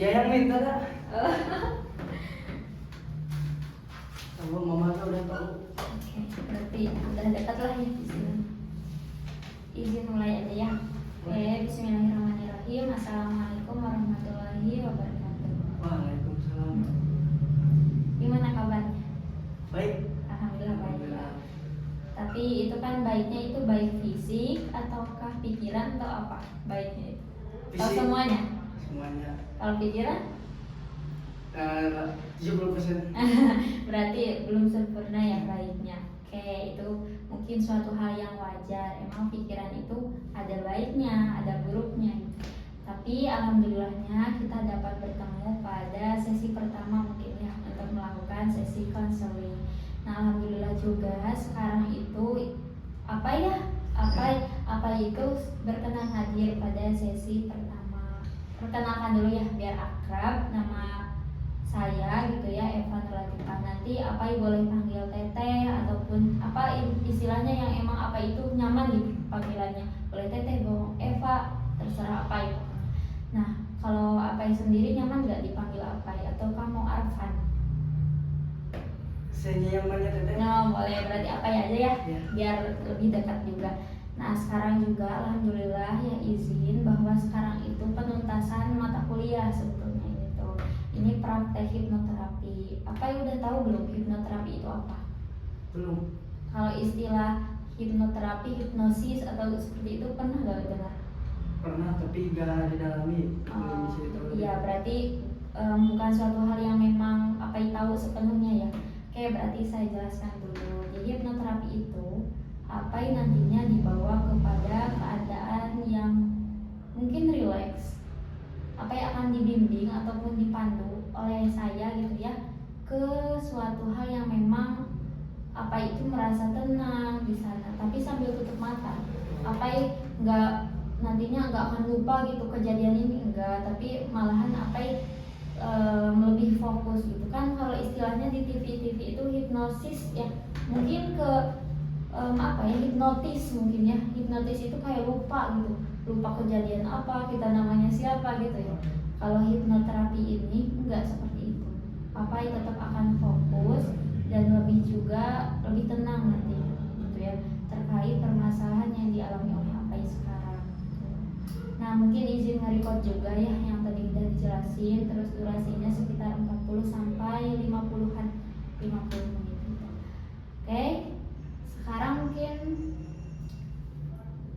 Dia yang minta dah. Tahu mama tuh udah tahu. Oke, berarti udah dekat lah ya di sini. Izin mulai aja ya. Oke, bismillahirrahmanirrahim. Assalamualaikum warahmatullahi wabarakatuh. Waalaikumsalam. Gimana kabarnya? Baik. Alhamdulillah baik. Tapi itu kan baiknya itu baik fisik ataukah pikiran atau apa baiknya itu? Atau Fisik. semuanya? Semuanya. Kalau pikiran? 70%. Berarti belum sempurna yang baiknya. Oke, itu mungkin suatu hal yang wajar. Emang pikiran itu ada baiknya, ada buruknya. Tapi alhamdulillahnya kita dapat bertemu pada sesi pertama mungkin ya untuk melakukan sesi konseling. Nah, alhamdulillah juga sekarang itu apa itu berkenan hadir pada sesi pertama. Perkenalkan dulu ya biar akrab, nama saya gitu ya, Eva Nurlatifah. Nanti apa boleh panggil teteh ataupun apa istilahnya yang emang apa itu nyaman gitu panggilannya. Boleh teteh, boleh Eva, terserah apa itu. Nah, kalau apa sendiri nyaman nggak dipanggil apa atau kamu Arfan? Saya yang banyak teteh. Nah, boleh berarti apa aja ya, Ya. biar lebih dekat juga. Nah, sekarang juga alhamdulillah ya izin bahwa sekarang itu penuntasan mata kuliah sebetulnya ini tuh. Ini praktek hipnoterapi. Apa yang udah tahu belum hipnoterapi itu apa? Belum. Kalau istilah hipnoterapi, hipnosis atau seperti itu pernah nggak dengar? Pernah tapi gak didalami. Belum bisa ditahu. Iya, berarti bukan suatu hal yang memang apa yang tahu sepenuhnya ya. Oke, berarti saya jelaskan dulu. Jadi hipnoterapi itu apa yang nantinya dibawa kepada keadaan yang mungkin rileks, apa yang akan dibimbing ataupun dipandu oleh saya gitu ya ke suatu hal yang memang apa itu merasa tenang di sana, tapi sambil tutup mata. Apa yang nantinya nggak akan lupa gitu kejadian ini enggak, tapi malahan apa yang lebih fokus gitu kan. Kalau istilahnya di TV itu hipnosis ya, mungkin ke hipnotis mungkin ya. Hipnotis itu kayak lupa gitu, lupa kejadian apa, kita namanya siapa gitu ya. Kalau hipnoterapi ini enggak seperti itu. Apa yang tetap akan fokus dan lebih tenang nanti gitu ya terkait permasalahan yang dialami oleh apa sekarang. Nah, mungkin izin nge-record juga ya yang tadi udah dijelasin. Terus durasinya sekitar 40 sampai 50-an 50 menit gitu. Oke. Sekarang mungkin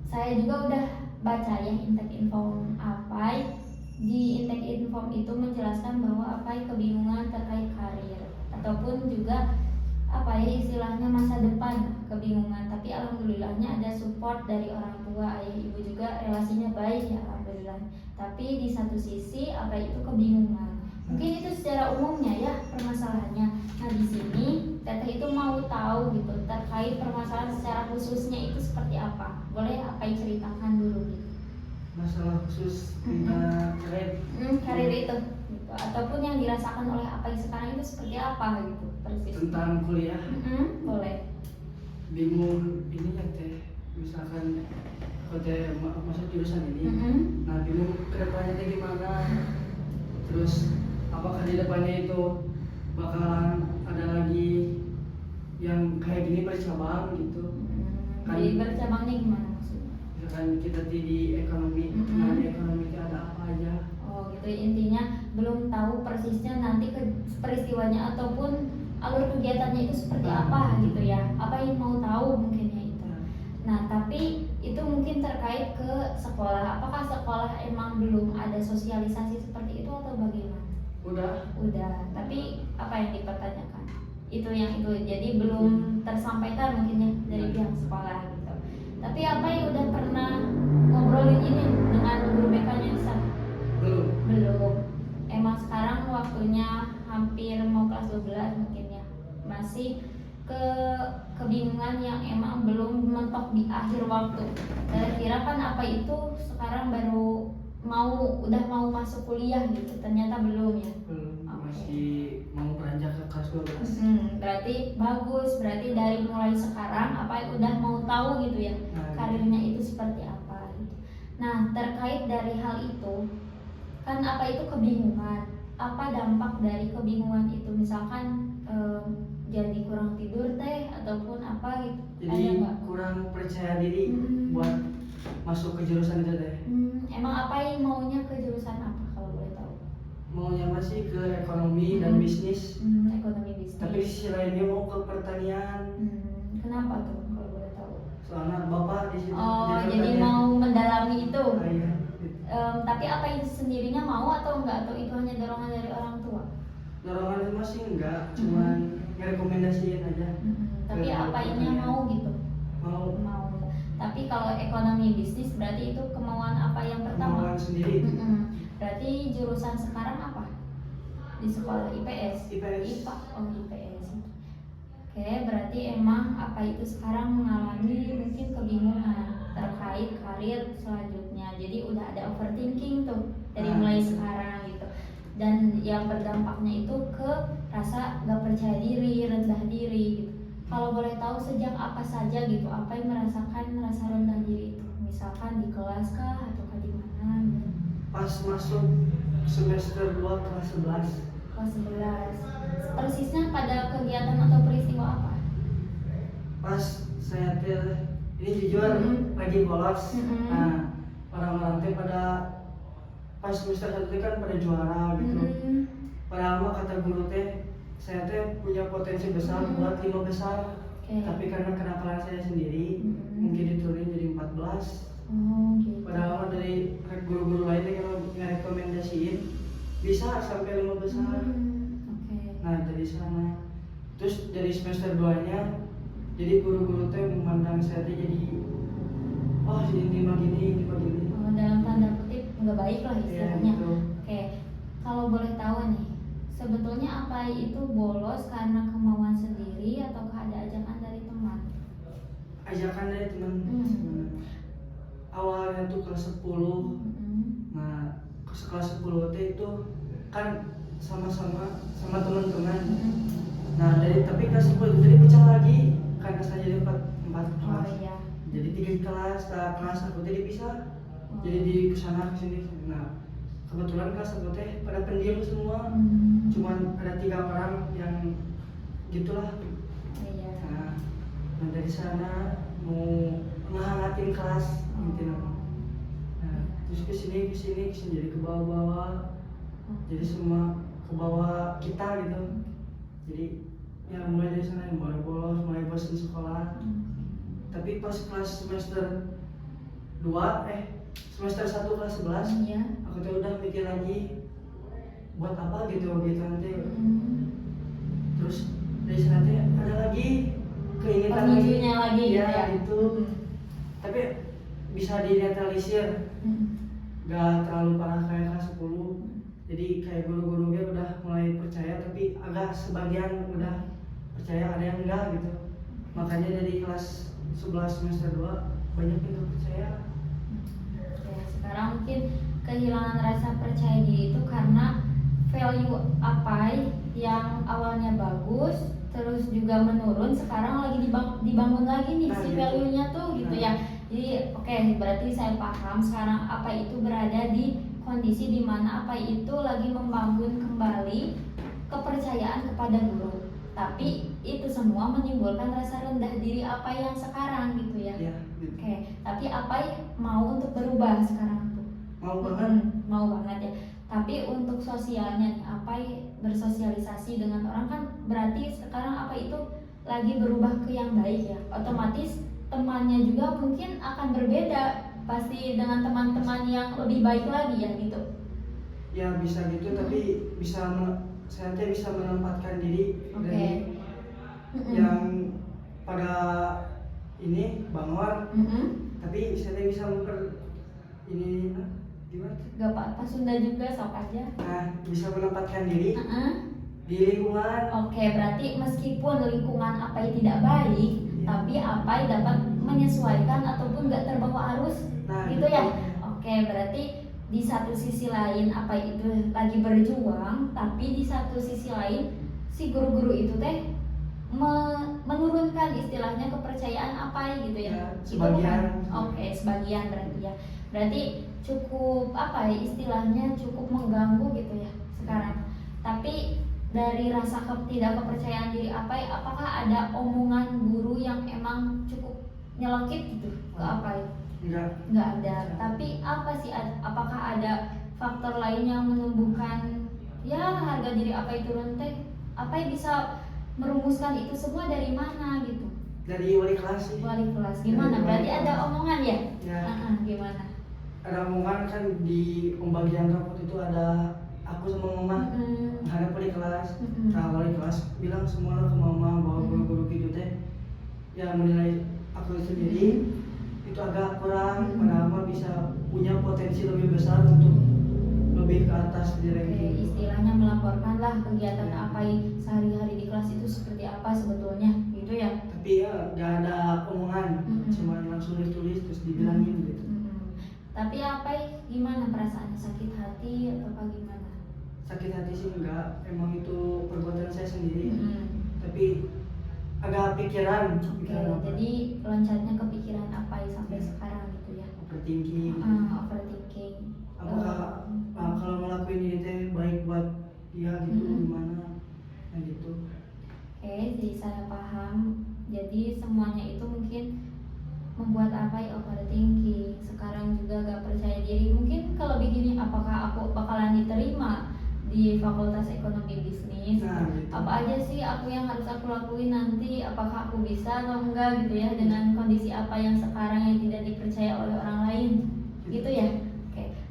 saya juga udah baca ya intake inform apa. Di intake inform itu menjelaskan bahwa apa kebingungan terkait karir ataupun juga apa ya istilahnya masa depan, kebingungan. Tapi alhamdulillahnya ada support dari orang tua, ayah ibu juga relasinya baik ya alhamdulillah. Tapi di satu sisi apa itu kebingungan. Mungkin itu secara umumnya ya permasalahannya. Nah, di sini teteh itu mau tahu gitu terkait permasalahan secara khususnya itu seperti apa. Boleh apa yang ceritakan dulu gitu. Masalah khusus tentang Karir itu gitu. Ataupun yang dirasakan oleh apa yang sekarang itu seperti apa gitu persis. tentang kuliah. Boleh. Bingung ini ya teh, misalkan aku teh masuk jurusan ini. Nah, bingung kedepannya teh gimana. Terus apakah di depannya itu bakalan ada lagi yang kayak gini bercabang gitu. Jadi bercabangnya gimana maksudnya? Misalkan kita di ekonomi, nah di ekonomi itu ada apa aja. Oh gitu, intinya belum tahu persisnya nanti peristiwanya ataupun alur kegiatannya itu seperti apa gitu ya. Apa yang mau tahu mungkinnya itu. Nah, tapi itu mungkin terkait ke sekolah. Apakah sekolah emang belum ada sosialisasi seperti itu atau bagaimana? Udah, tapi apa yang dipertanyakan? Itu yang itu, jadi belum tersampaikan mungkin ya dari pihak sekolah gitu. Tapi apa yang udah pernah ngobrolin ini dengan guru BK-nya di sana? Belum. Emang sekarang waktunya hampir mau kelas 12 mungkin ya. Masih kebingungan yang emang belum mentok di akhir waktu. Kira-kira kan apa itu sekarang baru udah mau masuk kuliah gitu, ternyata belum ya. Masih mau beranjak ke kelas 12. Berarti bagus, berarti dari mulai sekarang apa udah mau tahu gitu ya karirnya itu seperti apa gitu. Nah, terkait dari hal itu kan apa itu kebingungan, apa dampak dari kebingungan itu, misalkan jadi kurang tidur teh ataupun apa gitu, ada Jadi nggak? kurang percaya diri buat masuk ke jurusan itu teh. Emang apa yang maunya ke jurusan apa kalau boleh tahu? Maunya masih ke ekonomi dan bisnis. Ekonomi bisnis. Tapi di sisi lainnya mau ke pertanian. Kenapa tuh kalau boleh tahu? Soalnya bapak di situ. Oh, di jadi pertanian. mau mendalami itu. Ah, iya, gitu. Tapi apa itu sendirinya mau atau enggak, atau itu hanya dorongan dari orang tua? Dorongan itu masih enggak, cuman ngerekomendasiin aja. Tapi Ke apa ini pertanian. mau gitu? Mau Mau. Tapi kalau ekonomi bisnis berarti itu kemauan apa yang pertama? kemauan sendiri. Berarti jurusan sekarang apa? Di sekolah IPS? IPS. IPA. Oh, IPS. Oke, berarti emang apa itu sekarang mengalami mungkin kebingungan terkait karir selanjutnya. Jadi udah ada overthinking tuh dari mulai sekarang gitu. Dan yang berdampaknya itu ke rasa gak percaya diri, rendah diri gitu. Kalau boleh tahu sejak apa saja gitu, apa yang merasakan rasa rendah diri itu? Misalkan di kelas kah atau di mana gitu? Pas masuk semester 2 kelas 11. Kelas 11. Persisnya pada kegiatan atau peristiwa apa? Pas saya ini jujur lagi bolos. Nah, orang-orang teh pada pas semester 1 teh kan pada juara gitu. Padahal mah kata guru teh saya teh punya potensi besar buat 5 besar. Tapi karena kenakalan saya sendiri mungkin diturunin jadi 14. Gitu. Padahal mah dari guru-guru lain yang ngerekomendasiin bisa sampai 5 besar. Nah, dari sana terus dari semester 2 nya jadi guru-guru teh memandang saya teh jadi ini mah gini. Dalam tanda kutip nggak baik lah istilahnya. Gitu. Oke, kalau boleh tahu nih, sebetulnya apa itu bolos karena kemauan sendiri atau ada ajakan dari teman? Ajakan dari teman sebenarnya. Awalnya tuh kelas 10. Nah, kelas 10 teh itu kan sama teman-teman. Nah, tapi kelas 10 jadi pecah lagi karena saya jadi 4 kelas. Iya. Jadi 3 kelas, kelas aku teh dipisah. Jadi di kesana kesini. Nah, kebetulan kelas aku teh pada pendiam semua. Cuman ada 3 orang yang gitulah. Iya. Nah, dari sana mau ngehangatin kelas gitu. Nah, terus kesini jadi ke bawah. Jadi semua ke bawah kita gitu. Jadi ya mulai dari sana mulai bolos, mulai bosan sekolah. Tapi pas kelas semester 1 kelas 11, Iya. aku tuh udah mikir lagi buat apa gitu nanti. Terus dari sana tuh ada lagi keinginan Pemicunya lagi gitu ya, ya. itu. Tapi bisa dinetralisir. Gak terlalu parah kayak kelas 10. Jadi kayak guru-gurunya udah mulai percaya, tapi agak sebagian udah percaya, ada yang enggak gitu. Makanya dari kelas 11 semester 2 banyak yang gak percaya. Ya, sekarang mungkin kehilangan rasa percaya diri itu karena value apa yang awalnya bagus terus juga menurun, sekarang lagi dibangun lagi nih si value-nya tuh gitu ya. Jadi oke, berarti saya paham sekarang apa itu berada di kondisi di mana apa itu lagi membangun kembali kepercayaan kepada guru. Tapi itu semua menimbulkan rasa rendah diri apa yang sekarang gitu ya. Ya gitu. Oke, tapi apa mau untuk berubah sekarang tuh? Mau banget ya. Tapi untuk sosialnya nih, apa bersosialisasi dengan orang kan berarti sekarang apa itu lagi berubah ke yang baik ya. Otomatis temannya juga mungkin akan berbeda pasti dengan teman-teman yang lebih baik lagi ya gitu. Ya bisa gitu, tapi saya bisa menempatkan diri dari yang pada ini bangor, tapi saya bisa gimana? Gak apa-apa, Sunda juga sok aja. Nah, bisa menempatkan diri di lingkungan. Oke, berarti meskipun lingkungan apa tidak baik, tapi apa dapat menyesuaikan ataupun gak terbawa arus, gitu ya. Oke, berarti di satu sisi lain apa itu lagi berjuang, tapi di satu sisi lain si guru-guru itu teh menurunkan istilahnya kepercayaan apa gitu ya. Sebagian. Oke, sebagian berarti ya. Berarti cukup apa ya istilahnya, cukup mengganggu gitu ya sekarang. Tapi dari rasa tidak kepercayaan diri Apai, apakah ada omongan guru yang emang cukup nyelekit gitu ke Apai? Nggak ada. Tapi apa sih, apakah ada faktor lain yang menumbuhkan ya harga diri Apai turun teh? Apai bisa merumuskan itu semua dari mana gitu? Dari wali kelas sih. Wali kelas gimana? Berarti ada omongan ya? Ya. Gimana? Ada omongan kan di pembagian rapot itu ada aku sama mama ada wali kelas. Nah wali kelas bilang semua ke mama bahwa guru-guru gitu teh ya menilai aku sendiri itu agak kurang, padahal mah bisa punya potensi lebih besar untuk lebih ke atas di ranking. Istilahnya melaporkanlah kegiatan Apai sehari-hari di kelas itu seperti apa sebetulnya gitu ya. Tapi ya gak ada omongan, cuma langsung ditulis terus dibilangin gitu. Tapi Apai gimana perasaannya, sakit hati atau apa gimana? Sakit hati sih enggak, emang itu perbuatan saya sendiri. Tapi agak pikiran. Jadi loncatnya kepikiran Apai sampai sekarang gitu ya. Overthinking. Overthinking. Apakah kalau ngelakuin ini teh baik buat dia gitu gimana? Nah gitu. Jadi saya paham. Jadi semuanya itu mungkin membuat Apai overthinking. Sekarang juga gak percaya diri. Mungkin kalau begini, apakah aku bakalan diterima di Fakultas Ekonomi Bisnis? Nah, gitu. Apa aja sih yang harus aku lakuin nanti? Apakah aku bisa atau enggak gitu ya, dengan kondisi apa yang sekarang yang tidak dipercaya oleh orang lain gitu ya.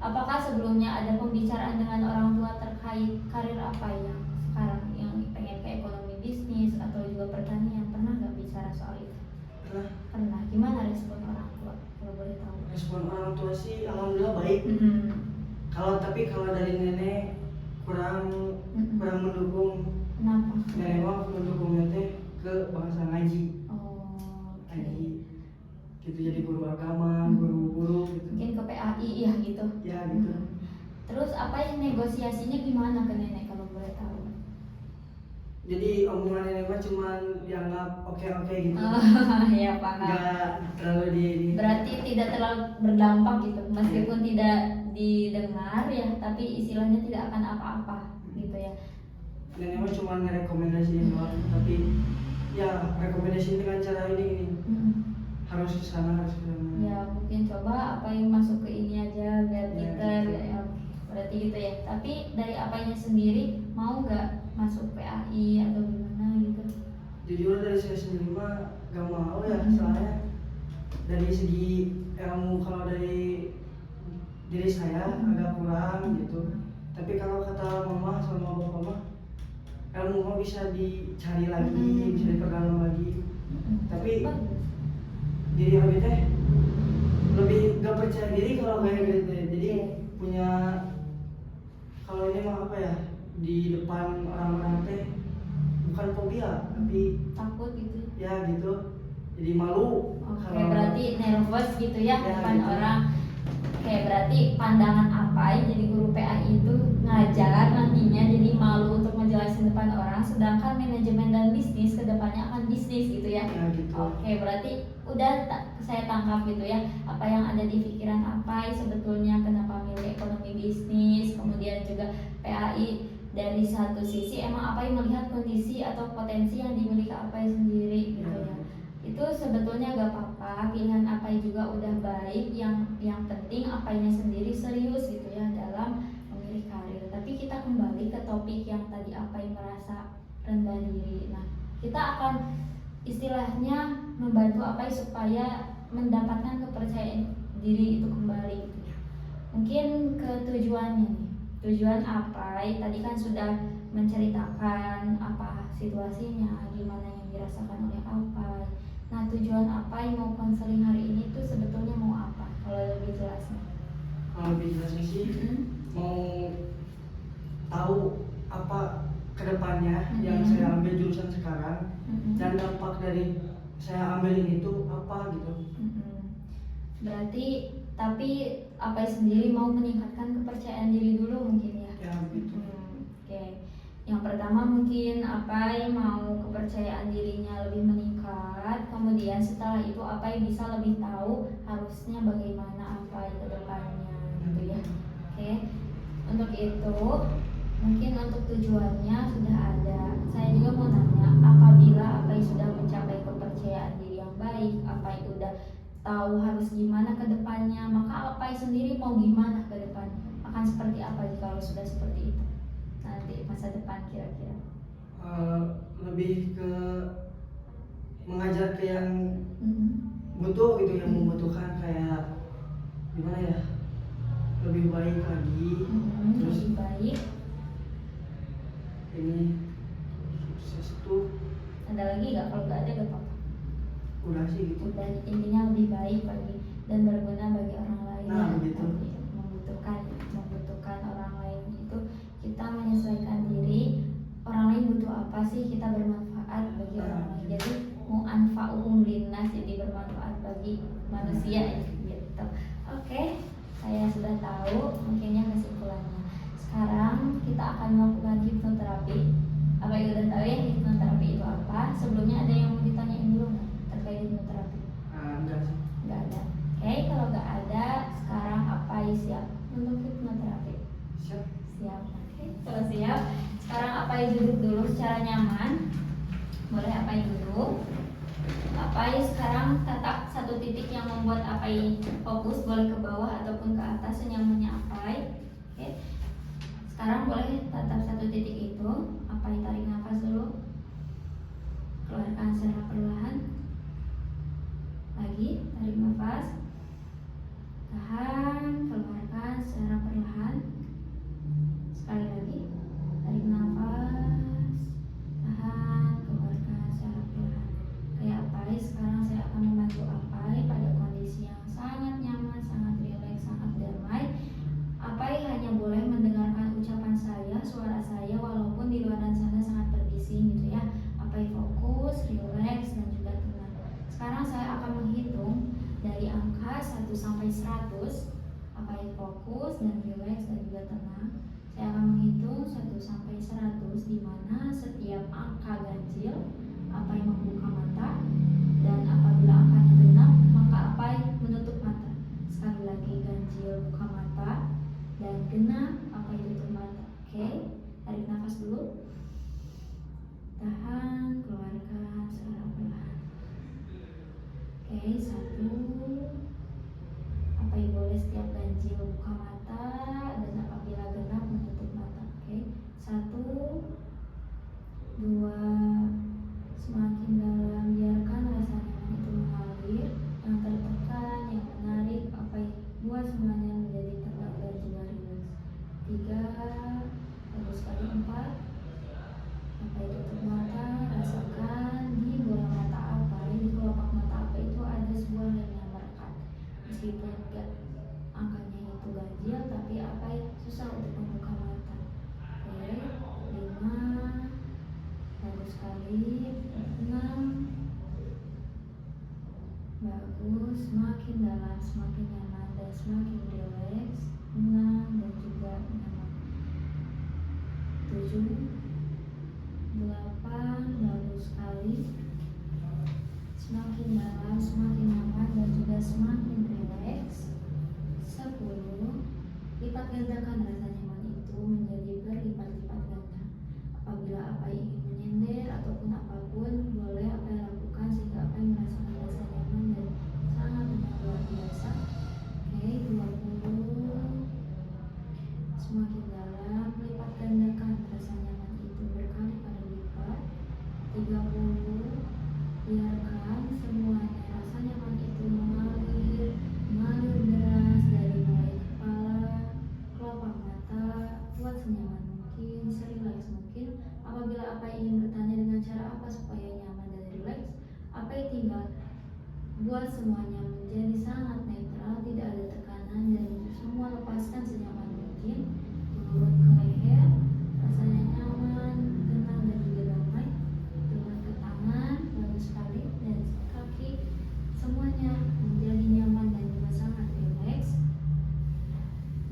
Apakah sebelumnya ada pembicaraan dengan orang tua terkait karir apa yang sekarang yang pengen ke ekonomi bisnis atau juga pertanian? Pernah nggak bicara soal itu? Pernah. Gimana respon orang tua kalau boleh tahu? Respon orang tua sih alhamdulillah baik. Kalau dari nenek kurang mendukung. Kenapa? Nenek mah mendukungnya teh ke bahasa ngaji. Ngaji gitu, jadi guru agama, guru gitu. Mungkin ke PAI ya gitu. Ya gitu. Terus apa yang negosiasinya gimana ke nenek kalau boleh tahu? Jadi omongan nenek mah cuman dianggap oke gitu. Ya paham. Nggak terlalu Berarti tidak terlalu berdampak gitu, meskipun tidak didengar ya, tapi istilahnya tidak akan apa-apa gitu ya. Nenek mah cuma ngerekomendasiin doang, tapi ya rekomendasiin dengan cara ini. Harus ke sana. Ya mungkin coba apa yang masuk ke ini aja biar pinter ya. Berarti gitu ya. Tapi dari apanya sendiri mau nggak masuk PAI atau gimana gitu? Jujur dari saya sendiri mah gak mau ya, soalnya dari segi ilmu kalau dari diri saya agak kurang gitu. Tapi kalau kata mama sama bapak mah ilmu mah bisa dicari lagi, bisa diperdalam lagi. Tapi diri kami teh lebih gak percaya diri kalau kayak gitu. Jadi punya, kalau ini mah apa ya, di depan orang-orang teh bukan fobia tapi takut gitu ya gitu, jadi malu. Berarti nervous gitu ya depan gitu. orang. Berarti pandangan Apai jadi guru PAI itu ngajar nantinya jadi malu untuk menjelaskan depan orang, sedangkan manajemen dan bisnis kedepannya akan bisnis gitu ya. Gitu. Berarti udah saya tangkap gitu ya apa yang ada di pikiran Apai sebetulnya, kenapa milih ekonomi bisnis, kemudian juga PAI. Dari satu sisi emang Apai melihat kondisi atau potensi yang dimiliki Apai sendiri gitu ya. Itu sebetulnya gak apa-apa, pilihan Apai juga udah baik. Yang penting Apainya sendiri serius gitu ya dalam memilih karir. Tapi kita kembali ke topik yang tadi Apai merasa rendah diri. Nah, kita akan istilahnya membantu Apai supaya mendapatkan kepercayaan diri itu kembali gitu ya. Mungkin ke tujuannya nih. Tujuan Apai tadi kan sudah menceritakan apa situasinya, gimana yang dirasakan oleh Apai. Nah, tujuan Apai mau konseling hari ini tuh sebetulnya mau apa? Kalau lebih jelasnya? Kalau lebih jelasnya sih mau tahu apa kedepannya yang saya ambil jurusan sekarang dan dampak dari saya ambil ini tuh apa gitu. Berarti tapi Apai sendiri mau meningkatkan kepercayaan diri dulu mungkin ya? Ya gitu. Yang pertama mungkin Apai mau kepercayaan dirinya lebih meningkat. Kemudian setelah itu Apai bisa lebih tahu harusnya bagaimana capai ke depannya gitu ya. Oke, untuk itu mungkin untuk tujuannya sudah ada. Saya juga mau nanya, apabila Apai sudah mencapai kepercayaan diri yang baik, Apai udah tahu harus gimana ke depannya, maka Apai sendiri mau gimana ke depannya, akan seperti apa jika sudah seperti itu nanti masa depan kira-kira? Lebih ke mengajar ke yang Mhm. butuh gitu, yang membutuhkan, kayak gimana ya, lebih baik lagi. Terus Lebih baik. ini sukses tuh Ada lagi nggak? Kalau nggak ada gak apa-apa. udah sih gitu. Udah, intinya lebih baik bagi dan berguna bagi orang lain. Nah, ya. begitu. Tapi membutuhkan orang lain itu kita menyesuaikan diri. Orang lain butuh apa sih, kita bermanfaat bagi orang lain. Jadi mau anfa'uhum linnas, jadi bermanfaat bagi manusia gitu. Oke, saya sudah tahu mungkinnya kesimpulannya. Sekarang kita akan melakukan hipnoterapi. Apa yang udah tahu ya hipnoterapi itu apa? Sebelumnya ada yang mau ditanyain dulu nggak terkait hipnoterapi? Enggak sih. Nggak ada. Oke, kalau nggak ada, sekarang apa siap untuk hipnoterapi? Siap. Siap. Oke, kalau siap, sekarang apa duduk dulu secara nyaman. Boleh apa duduk. Apai sekarang tatap satu titik yang membuat Apai fokus, boleh ke bawah ataupun ke atas senyamannya Apai. Oke. Sekarang boleh tatap satu titik itu. Apai tarik nafas dulu. Keluarkan secara perlahan. Lagi tarik nafas. Tahan, keluarkan secara perlahan. Sekali lagi. Tarik nafas. Tahan, keluarkan secara perlahan. Kayak Apai, sekarang saya akan membantu Apai pada kondisi yang sangat nyaman, sangat rileks, sangat damai. Apai hanya boleh mendengarkan ucapan saya, suara saya, walaupun di luar sana sangat berbising gitu ya. Apai fokus, rileks, dan juga tenang. Sekarang saya akan menghitung dari angka 1 sampai 100. Apai fokus dan rileks dan juga tenang. Saya akan menghitung 1 sampai 100, di mana setiap angka ganjil Apai membuka mata, dan apabila angkanya genap maka Apai menutup mata. Sekali lagi, ganjil buka mata dan genap Apai tutup mata. Oke, tarik nafas dulu. Tahan, keluarkan secara perlahan. Oke, 1. Apai boleh setiap ganjil buka mata, dan apabila genap menutup mata. Oke, 1, 2. Semakin dalam, biarkan rasa nyaman itu mengalir. Yang tertekan, yang menarik, Apai buat semuanya menjadi tenang dan juga rileks. 3, bagus sekali. 4, Apai tutup mata. Rasakan di bola mata Apai, di kelopak mata Apai itu ada sebuah lem yang melekat. Meskipun angkanya itu ganjil, tapi Apai susah untuk membuka mata. Oke, 5, bagus sekali. 6, bagus, semakin dalam, semakin nyaman dan semakin rileks. 6 dan juga nyaman. 7, 8, bagus sekali. Semakin dalam, semakin nyaman dan juga semakin rileks. 10, lipat gandakan rasa nyaman itu menjadi berlipat-lipat ganda. Apabila Apai ingin menyender ataupun apapun, boleh Apai lakukan sehingga Apai merasakan rasa nyaman dan sangat luar biasa. Oke, 20, semakin dalam, lipat gandakan rasa nyaman itu berkali-kali lipat. 30, biarkan semuanya rasa nyaman itu mengalir deras dari mulai kepala, kelopak mata. Buat senyaman mungkin, serileks mungkin. Apabila Apai ingin bertanya dengan cara apa supaya nyaman dan rileks, Apai tinggal buat semuanya menjadi sangat netral, tidak ada tekanan, dan semua lepaskan senyaman mungkin. Turun ke leher, rasanya nyaman, tenang dan juga damai. Turun ke tangan, bagus sekali, dan kaki, semuanya menjadi nyaman dan juga sangat rileks.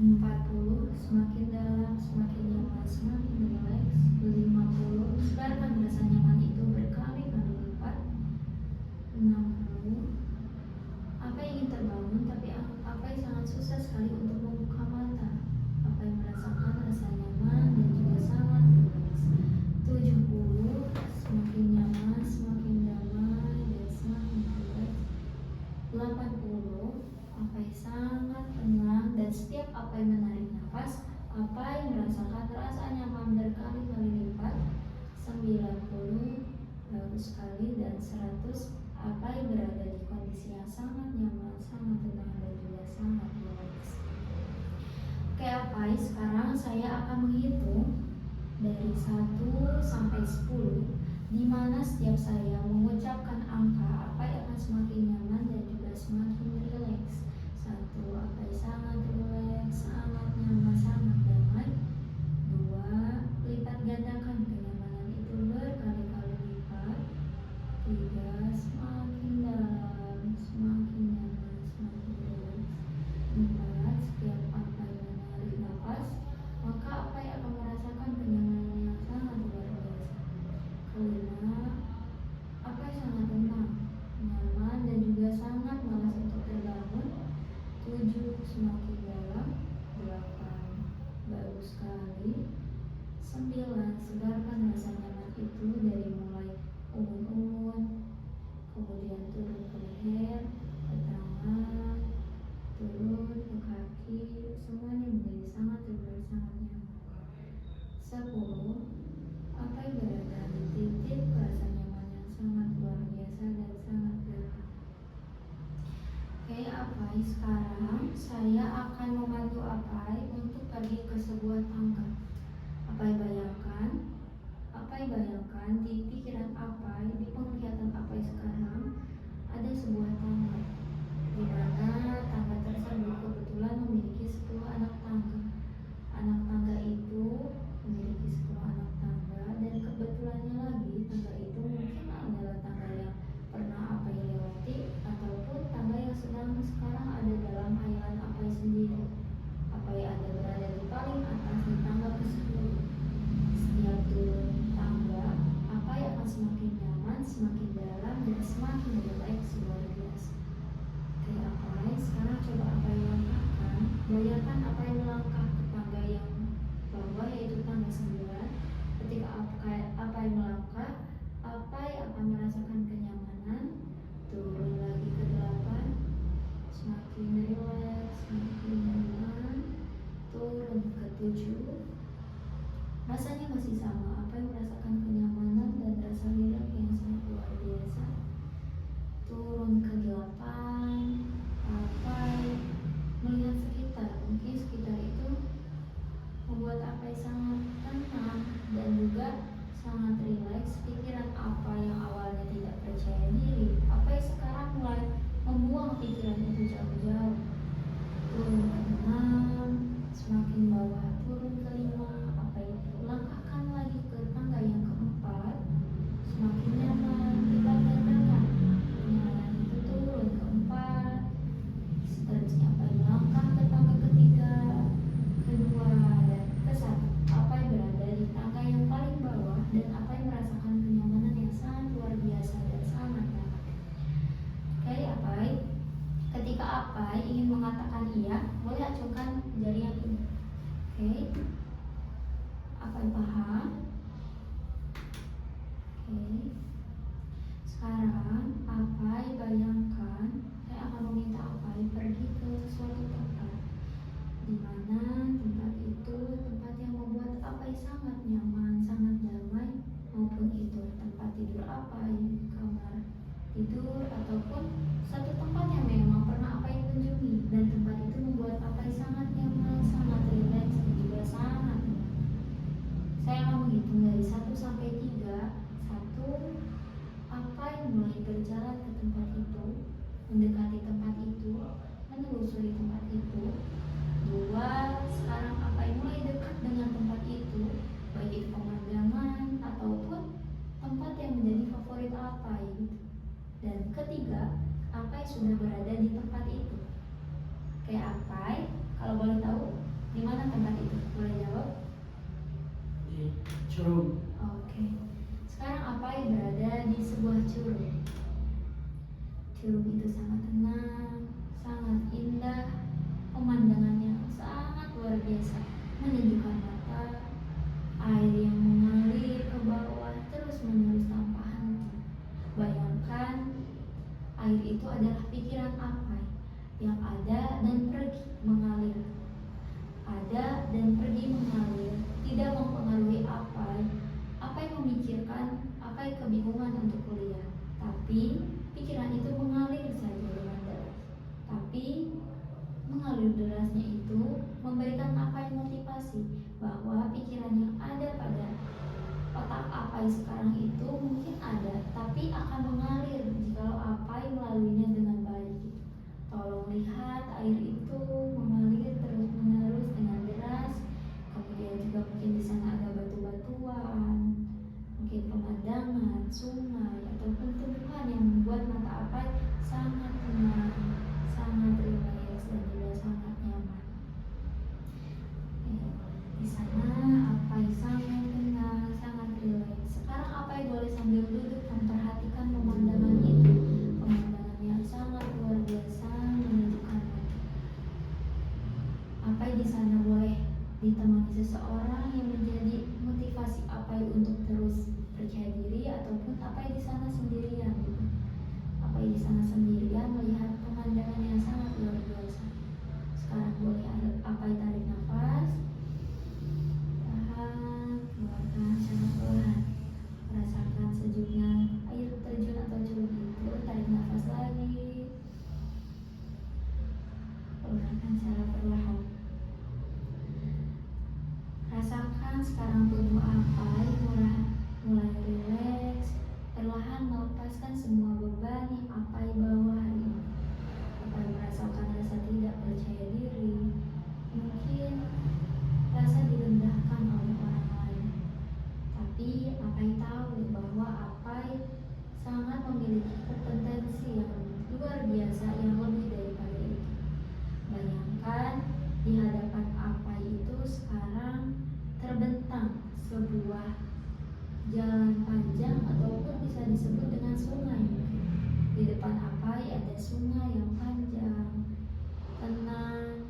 40, semakin dalam, semakin nyaman, semakin rileks. 50, sebarkan rasa nyaman itu berkali-kali lipat. 60, Apai ingin terbangun tapi Apai sangat susah saya akan menghitung dari 1 sampai 10, di mana setiap saya mengucapkan angka Apai akan semakin nyaman dan juga semakin rileks. 1, Apai sangat rileks, sangat nyaman, sangat damai. 2, lipat gandakan kenyamanan itu berkali-kali lipat. 3, semakin dalam, semakin nyaman, semakin rileks. 4, setiap Apai menarik nafas, maka Apai akan merasakan kenyamanan yang sangat luar biasa. 5, Apai sangat tenang, nyaman, dan juga sangat malas untuk terbangun. 7, semakin dalam. 8, baru sekali. 9, sebarkan rasa nyaman itu dari mulai umun-umun, kemudian turun ke leher, ke tangan, turun ke kaki, semuanya menjadi sangat rileks, sangat nyaman. 10, Apai berada di titik rasa nyaman yang sangat luar biasa dan sangat dalam. Oke, Apai, sekarang saya akan membantu Apai untuk pergi ke sebuah tangga. Apai bayangkan di pikiran Apai, di penglihatan Apai sekarang ada sebuah tangga, di mana tangga tersebut kebetulan memiliki 10 anak tangga. Anak tangga itu memiliki 10 anak tangga, dan kebetulannya lagi tangga itu mungkin adalah tangga yang pernah Apai lewati ataupun tangga yang sedang sekarang ada dalam hayalan Apai sendiri. Apai ada berada di paling atas di tangga tersebut. Setiap turun tangga, Apai akan semakin nyaman, semakin dalam, dan semakin rileks luar biasa. Oke, Apai, sekarang coba Apai langkahkan. Bayangkan Apai melangkah ke tangga yang bawah, yaitu tangga 9. Ketika Apai melangkah, Apai akan merasakan kenyamanan. Turun lagi ke 8, semakin rileks, semakin nyaman. Turun ke 7, rasanya masih sama. Apai merasakan kenyamanan dan rasa rileks yang sangat luar biasa. Turun ke 8, Apai melihat sekitar. Mungkin sekitar itu membuat Apai sangat tenang dan juga sangat rileks. Pikiran Apai yang awalnya tidak percaya diri, Apai sekarang mulai membuang pikiran itu jauh-jauh. Turun ke 6, semakin bawah. Turun ke 5, Apai langkahkan lagi ke tangga yang keempat, semakin nyaman, lipat gandakan kenyamanan itu. Turun ke 4, seterusnya Apai melangkah ke tangga ketiga, kedua, dan ke 1. Apai berada di tangga yang paling bawah, dan Apai merasakan kenyamanan yang sangat luar biasa dan sangat nyaman. Oke, Apai, ketika Apai ingin mengatakan iya, boleh acungkan jari yang ini. Oke, Apai paham? Oke, sekarang Apai bayangkan, saya akan meminta Apai pergi ke suatu tempat, di mana tempat itu tempat yang membuat Apai sangat nyaman, sangat damai, maupun itu tempat tidur Apai, kamar tidur, ataupun satu tempat yang memang pernah Apai kunjungi, dan tempat itu membuat Apai sangat nyaman, sangat rileks, dan juga sangat tenang. Saya akan menghitung dari 1 sampai 3. 1, Apai mulai berjalan ke tempat itu, mendekati tempat itu, menelusuri tempat itu. 2, sekarang Apai mulai dekat dengan tempat itu, baik itu pemandangan ataupun tempat yang menjadi favorit Apai. Dan ketiga, Apai sudah berada di tempat itu. Oke, Apai, kalau boleh tahu di mana tempat itu? Boleh jawab? Di Curug. Oke. Sekarang Apai berada di sebuah curug. Curug itu sangat tenang, sangat indah, pemandangannya sangat luar biasa, menyejukkan mata. Air yang mengalir ke bawah terus menerus tanpa henti. Bayangkan, air itu adalah pikiran Apai yang ada dan pergi mengalir. Ada dan pergi mengalir, tidak mempengaruhi Apai. Apai memikirkan, Apai kebingungan untuk kuliah, tapi pikiran itu mengalir saja dengan deras. Tapi mengalir derasnya itu memberikan Apai motivasi Apai sekarang itu mungkin ada, tapi akan mengalir jikalau Apai melaluinya dengan baik. Tolong lihat air itu mengalir terus-menerus dengan deras. Kemudian juga mungkin di sana ada batu-batuan, mungkin pemandangan, sungai, ataupun tumbuhan yang membuat mata Apai sangat tenang, sangat rileks, dan juga sangat nyaman. Di sana Apai sangat tenang, sangat rileks. Sekarang Apai boleh sambil duduk memperhatikan pemandangan itu, pemandangan yang sangat luar biasa, menyejukkan hati. Apai di sana boleh ditemani seseorang yang menjadi motivasi Apai untuk terus percaya diri, ataupun Apai di sana sendirian. Apai di sana sendirian melihat pemandangan yang sangat luar biasa. Sekarang boleh Apai tarik nafas, tahan, keluarkan secara pelan. Rasakan sejuknya air terjun atau curug itu. Tarik nafas lagi, keluarkan secara perlahan. Rasakan sekarang tubuh Apai mulai rileks, perlahan melepaskan semua beban yang Apai bawa hari ini. Apai merasakan rasa tidak percaya diri, mungkin rasa direndahkan oleh orang lain. Tapi Apai tahu bahwa Apai sangat memiliki kompetensi yang luar biasa, yang lebih daripada itu. Bayangkan di hadapan Apai itu sekarang terbentang sebuah jalan panjang, ataupun bisa disebut dengan sungai. Di depan Apai ada sungai yang panjang, tenang,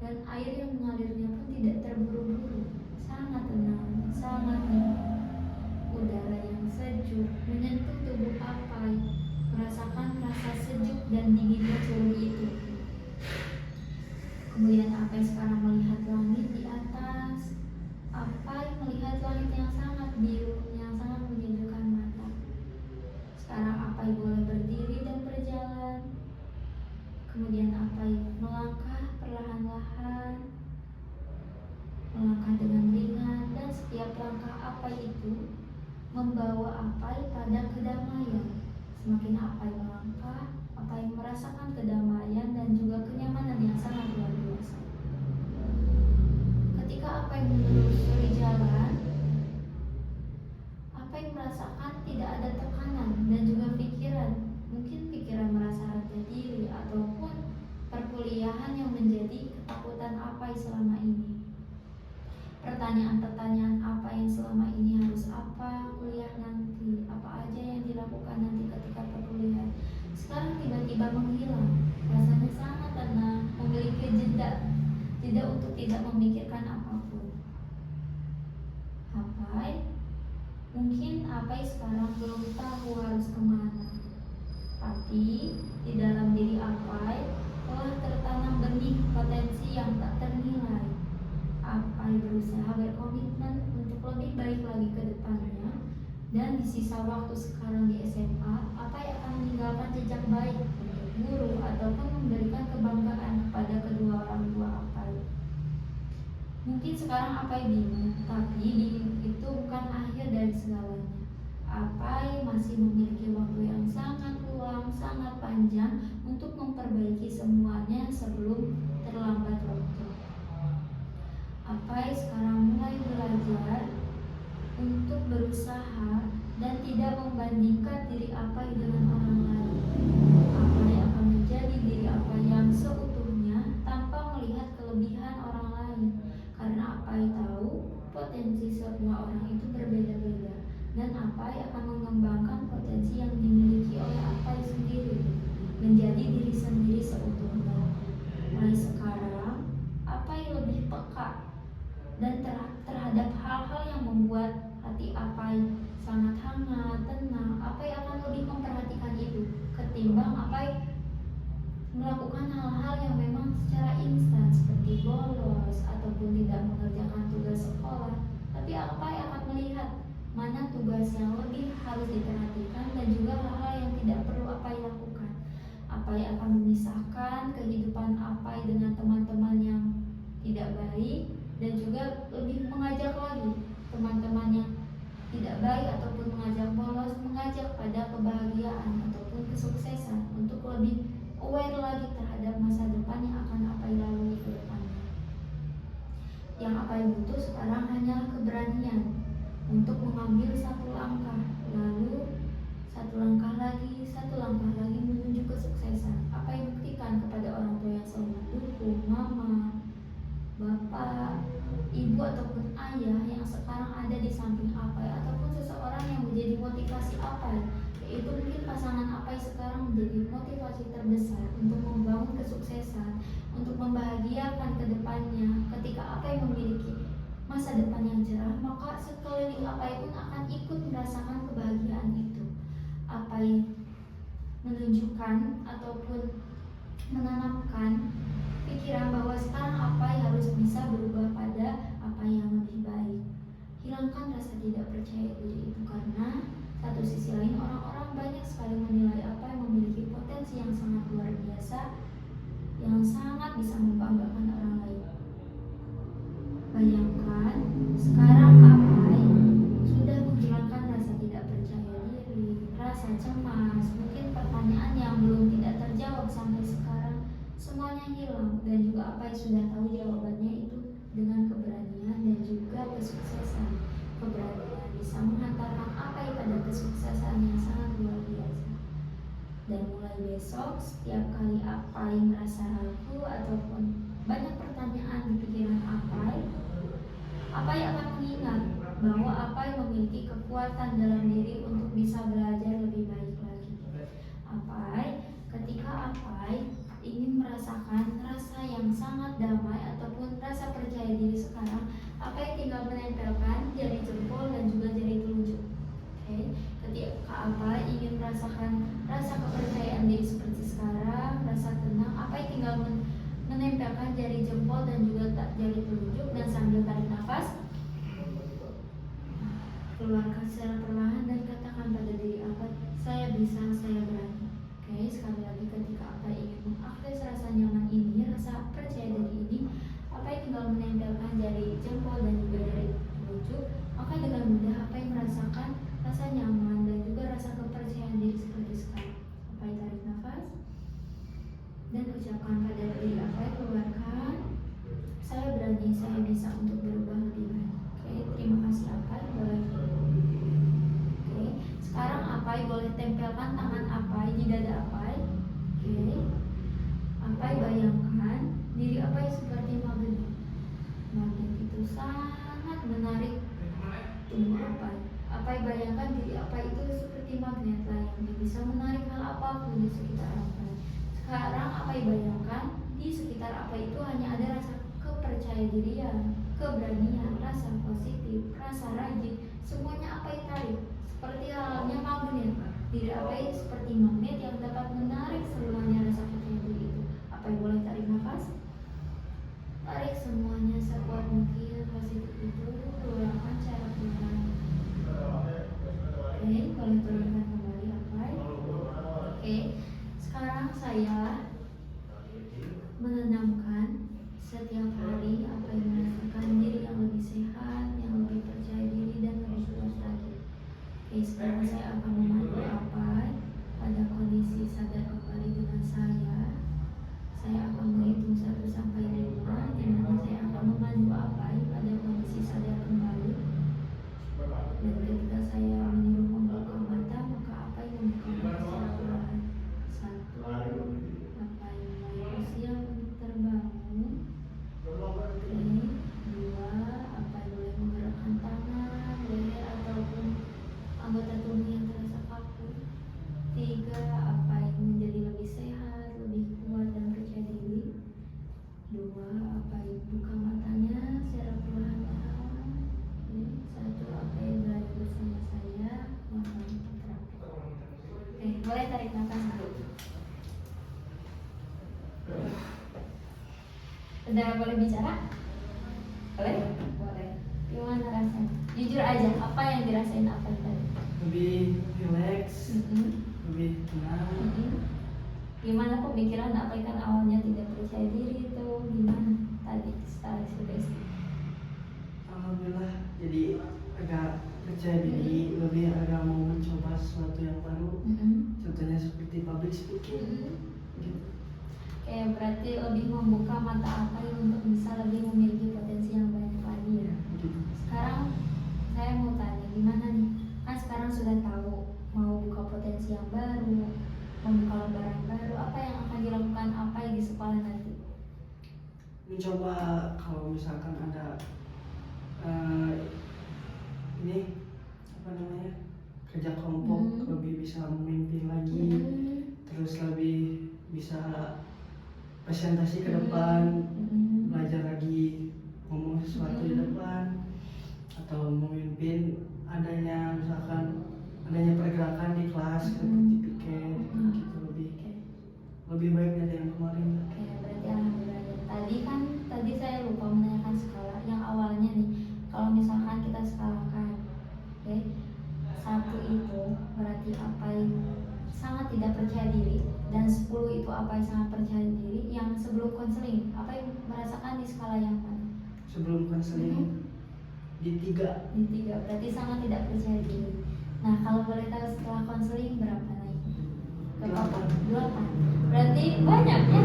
dan air yang mengalirnya pun tidak terburu-buru, sangat tenang, sangat nyaman. Udara yang sejuk menyentuh tubuh Apai, merasakan rasa sejuk dan dinginnya curug itu. Kemudian Apai sekarang melihat langit di atas. Apai melihat langit yang sangat biru, yang sangat menyejukkan mata. Sekarang Apai boleh berdiri dan berjalan. Kemudian Apai melangkah perlahan-lahan, melangkah dengan ringan, dan setiap langkah Apai itu membawa Apai pada kedamaian. Semakin Apai melangkah, Apai merasakan kedamaian dan juga kenyamanan yang sangat luar biasa. Ketika Apai menelusuri jalan, Apai merasakan tidak ada tekanan dan juga pikiran. Mungkin pikiran merasa rendah diri, ataupun perkuliahan yang menjadi ketakutan Apai selama ini. Pertanyaan-pertanyaan apa yang selama ini harus apa kuliah nanti, apa aja yang dilakukan nanti ketika perkuliahan, sekarang tiba-tiba menghilang. Rasanya sangat tenang, memiliki jeda untuk tidak memikirkan apapun. Mungkin Apai sekarang belum tahu harus kemana, tapi di dalam diri Apai telah tertanam benih potensi yang tak ternilai. Apai berusaha berkomitmen untuk lebih baik lagi ke depannya, dan di sisa waktu sekarang di SMA, Apai akan meninggalkan jejak baik untuk guru ataupun memberikan kebanggaan kepada kedua orang tua Apai. Mungkin sekarang Apai bingung, tapi bingung itu bukan akhir dari segalanya. Apai masih memiliki waktu yang sangat luang, sangat panjang untuk memperbaiki semuanya sebelum terlambat waktu. Apai sekarang mulai belajar untuk berusaha dan tidak membandingkan diri Apai dengan orang lain. Apai akan menjadi diri Apai yang seutuhnya tanpa melihat kelebihan orang lain, karena Apai tahu potensi semua orang itu berbeda-beda, dan Apai akan mengembangkan potensi yang dimiliki oleh Apai sendiri, menjadi diri sendiri seutuhnya. Mulai sekarang Apai lebih peka dan terhadap hal-hal yang membuat hati Apai sangat hangat, tenang. Apai akan lebih memperhatikan itu ketimbang Apai melakukan hal-hal yang memang secara instan seperti bolos ataupun tidak mengerjakan tugas sekolah. Tapi Apai akan melihat mana tugas yang lebih harus diperhatikan dan juga hal-hal yang tidak perlu Apai lakukan. Apai akan memisahkan kehidupan Apai dengan teman-teman yang tidak baik, dan juga lebih mengajak lagi teman-teman yang tidak baik ataupun kebahagiaan ataupun kesuksesan, untuk lebih aware lagi terhadap masa depan yang akan Apai lalui ke depannya. Yang Apai butuh sekarang hanyalah keberanian untuk mengambil satu langkah, lalu satu langkah lagi menuju kesuksesan. Apai buktikan kepada orang tua yang selalu mendukung, mama, bapak, ibu ataupun ayah yang sekarang ada di samping Apai, ataupun seseorang yang menjadi motivasi Apai, yaitu mungkin pasangan Apai sekarang menjadi motivasi terbesar untuk membangun kesuksesan, untuk membahagiakan ke depannya. Ketika Apai memiliki masa depan yang cerah, maka sekeliling Apai pun akan ikut merasakan kebahagiaan itu. Apai menunjukkan ataupun menanamkan pikiran bahwa sekarang Apai harus bisa berubah pada apa yang lebih baik. Hilangkan rasa tidak percaya diri itu, karena satu sisi lain orang-orang banyak sekali menilai Apai memiliki potensi yang sangat luar biasa, yang sangat bisa membanggakan orang lain. Bayangkan sekarang Apai sudah menghilangkan rasa tidak percaya diri, rasa cemas, mungkin pertanyaan yang belum tidak terjawab sampai sekarang, semuanya hilang, dan juga Apai sudah tahu jawabannya itu dengan keberanian dan juga kesuksesan. Keberanian bisa menghantarkan Apai pada kesuksesan yang sangat luar biasa. Dan mulai besok, setiap kali Apai merasa ragu ataupun banyak pertanyaan di pikiran Apai akan mengingat bahwa Apai memiliki kekuatan dalam diri untuk bisa belajar lebih baik lagi. Ketika Apai ingin merasakan rasa yang sangat damai ataupun rasa percaya diri sekarang, Apai tinggal menempelkan jari jempol dan juga jari telunjuk. Ketika Apai ingin merasakan rasa kepercayaan diri seperti sekarang, rasa tenang, Apai tinggal menempelkan jari jempol dan juga jari telunjuk, dan sambil tarik nafas, keluarkan secara perlahan dan katakan pada diri Apai, saya bisa, saya berani. Sekali lagi, ketika Apai ingin mengakses rasa nyaman ini, rasa percaya diri ini, Apai tinggal menempelkan jari jempol dan juga jari telunjuk, maka dengan mudah Apai merasakan rasa nyaman dan juga rasa kepercayaan diri seperti sekarang. Apai tarik nafas dan ucapkan pada diri Apai, keluarkan, saya berani, saya bisa untuk berubah lebih baik. Terima kasih Apai. Sekarang Apai boleh tempelkan tangan Apai di dada Apai. Apai bayangkan diri Apai seperti magnet. Magnet itu sangat menarik tubuh Apai. Apai bayangkan diri Apai itu seperti magnet layaknya bisa menarik hal apapun di sekitar Apai. Sekarang Apai bayangkan di sekitar Apai itu hanya ada rasa kepercaya dirian, keberanian, rasa positif, rasa rajin, semuanya Apai tarik. Seperti halnya magnet, diri Apai seperti magnet yang dapat menarik semuanya rasa percaya diri itu. Apai boleh tarik nafas, tarik semuanya sekuat mungkin positif itu, keluarkan cara perlahan. Boleh turunkan kembali Apai. Sekarang saya menanamkan setiap hari Apai merasakan diri yang lebih sehat, yang lebih percaya diri dan lebih kuat lagi. Sekarang saya akan memandu Apai pada kondisi sadar kembali dengan saya. Saya akan menghitung 1 sampai 5, di mana saya akan memandu Apai pada kondisi sadar kembali. Dan ketika saya menyuruh membuka mata, maka Apai membuka mata secara perlahan. 1, Apai mulai bersiap untuk terbangun. 2, Apai boleh menggerakkan tangan, leher ataupun anggota tubuh yang terasa kaku. 3, Apai menjadi lebih sehat, lebih kuat dan percaya diri. 2, Apai buka matanya secara perlahan-lahan. 1, Apai berada bersama saya melakukan terapi. Boleh tarik nafas dulu. Udah boleh bicara? Boleh? Boleh. Gimana rasanya? Jujur aja, apa yang dirasain Apai tadi? Lebih relax, lebih tenang. Gimana pemikiran Apai, kan awalnya tidak percaya diri itu, gimana tadi setelah ekspresi? Alhamdulillah, jadi agak percaya diri, lebih agak mau mencoba sesuatu yang baru. Contohnya seperti public speaking. Gitu. Kayak berarti lebih membuka mata Apai untuk bisa lebih memiliki potensi yang banyak lagi ya. Gitu. Sekarang saya mau tanya gimana nih? Kan sekarang sudah tahu mau buka potensi yang baru, membuka lembaran baru, apa yang akan dilakukan Apai di sekolah nanti? Mencoba kalau misalkan ada ini apa namanya, kerja kelompok, lebih bisa memimpin lagi, terus lebih bisa presentasi ke depan, belajar lagi ngomong sesuatu di depan, atau memimpin misalkan adanya pergerakan di kelas seperti piket gitu, lebih baik dari yang kemarin. Oke, berarti alhamdulillah. Tadi saya lupa menanyakan skala yang awalnya nih. Kalau misalkan kita skalakan, oke, 1 itu berarti Apai sangat tidak percaya diri, dan 10 itu Apai sangat percaya diri. Yang sebelum konseling, Apai merasakan di skala yang mana? Sebelum konseling di 3. Di 3, berarti sangat tidak percaya diri. Nah, kalau boleh tahu setelah konseling berapa naik? 8. Berarti banyak ya?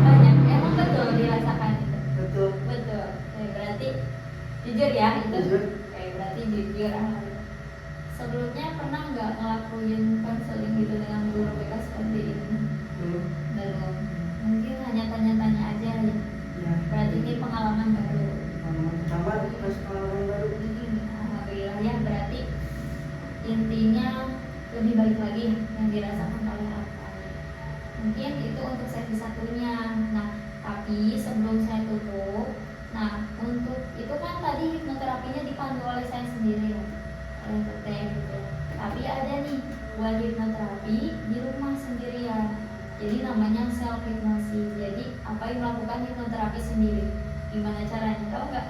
Banyak. Emang betul dirasakan itu? Betul. Betul. Oke, berarti jujur ya itu? Jujur. Oke, berarti jujur. Sebelumnya pernah nggak ngelakuin konseling gitu dengan guru BK seperti ini? Belum. Belum. Mungkin hanya tanya-tanya aja ya. Ya. Berarti ini pengalaman baru. Pengalaman pertama, terus pengalaman baru. Alhamdulillah ya, berarti intinya lebih baik lagi yang dirasakan oleh Apai. Mungkin itu untuk sesi 1-nya. Nah, tapi sebelum saya tutup, nah untuk itu kan tadi hipnoterapinya dipandu oleh saya sendiri ya, oleh Teteh gitu. Tapi ada nih buat hipnoterapi di rumah sendirian. Jadi namanya self hypnosis. Jadi Apai melakukan hipnoterapi sendiri. Gimana caranya? Tahu nggak?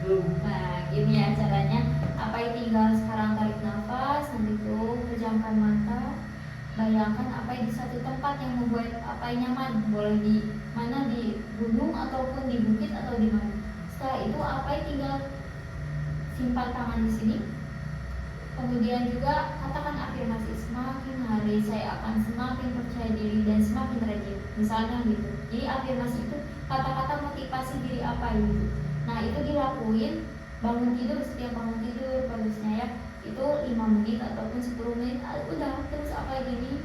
Belum. Nah, gini ya caranya. Apai tinggal sekarang tarik nafas, nanti tuh pejamkan mata. Bayangkan Apai di satu tempat yang membuat Apai nyaman. Boleh di mana, di gunung ataupun di bukit atau di mana. Setelah itu Apai tinggal simpan tangan di sini. Kemudian juga katakan afirmasi, semakin hari saya akan semakin percaya diri dan semakin rajin. Misalnya gitu. Jadi afirmasi itu kata-kata motivasi diri Apai gitu. Nah, itu dilakuin bangun tidur, setiap bangun tidur bagusnya ya. Itu 5 menit ataupun 10 menit. Udah, terus apa gini.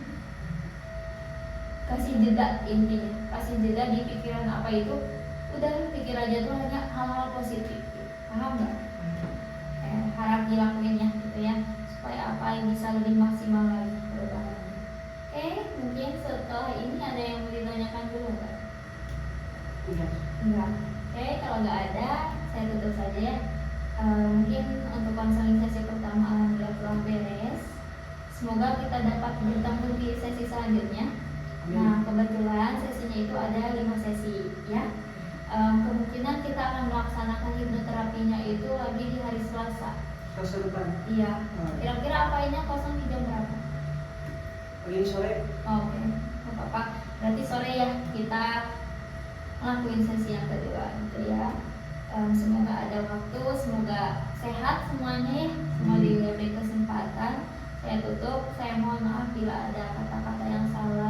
Kasih jeda intinya. Kasih jeda di pikiran apa itu. Udah, pikir aja tuh hanya hal-hal positif. Paham nggak? Harap dilakuin ya gitu ya, supaya apa yang bisa lebih maksimal lagi perubahannya. Oke, mungkin setelah ini ada yang mau ditanyakan dulu nggak? Enggak. Oke, kalau nggak ada, saya tutup saja ya. Mungkin untuk konseling sesi pertama alhamdulillah telah beres. Semoga kita dapat bertemu di sesi selanjutnya. Nah, kebetulan sesinya itu ada 5 sesi ya. Kemungkinan kita akan melaksanakan hipnoterapinya itu lagi di hari Selasa. Selasa depan. Iya. Kira-kira apainya kosong di jam berapa? Pagi sore. Oke, nggak apa-apa. Berarti sore ya kita ngelakuin sesi yang kedua gitu ya. Semoga ada waktu, semoga sehat semuanya ya. Semua diberi kesempatan. Saya tutup. Saya mohon maaf bila ada kata-kata yang salah.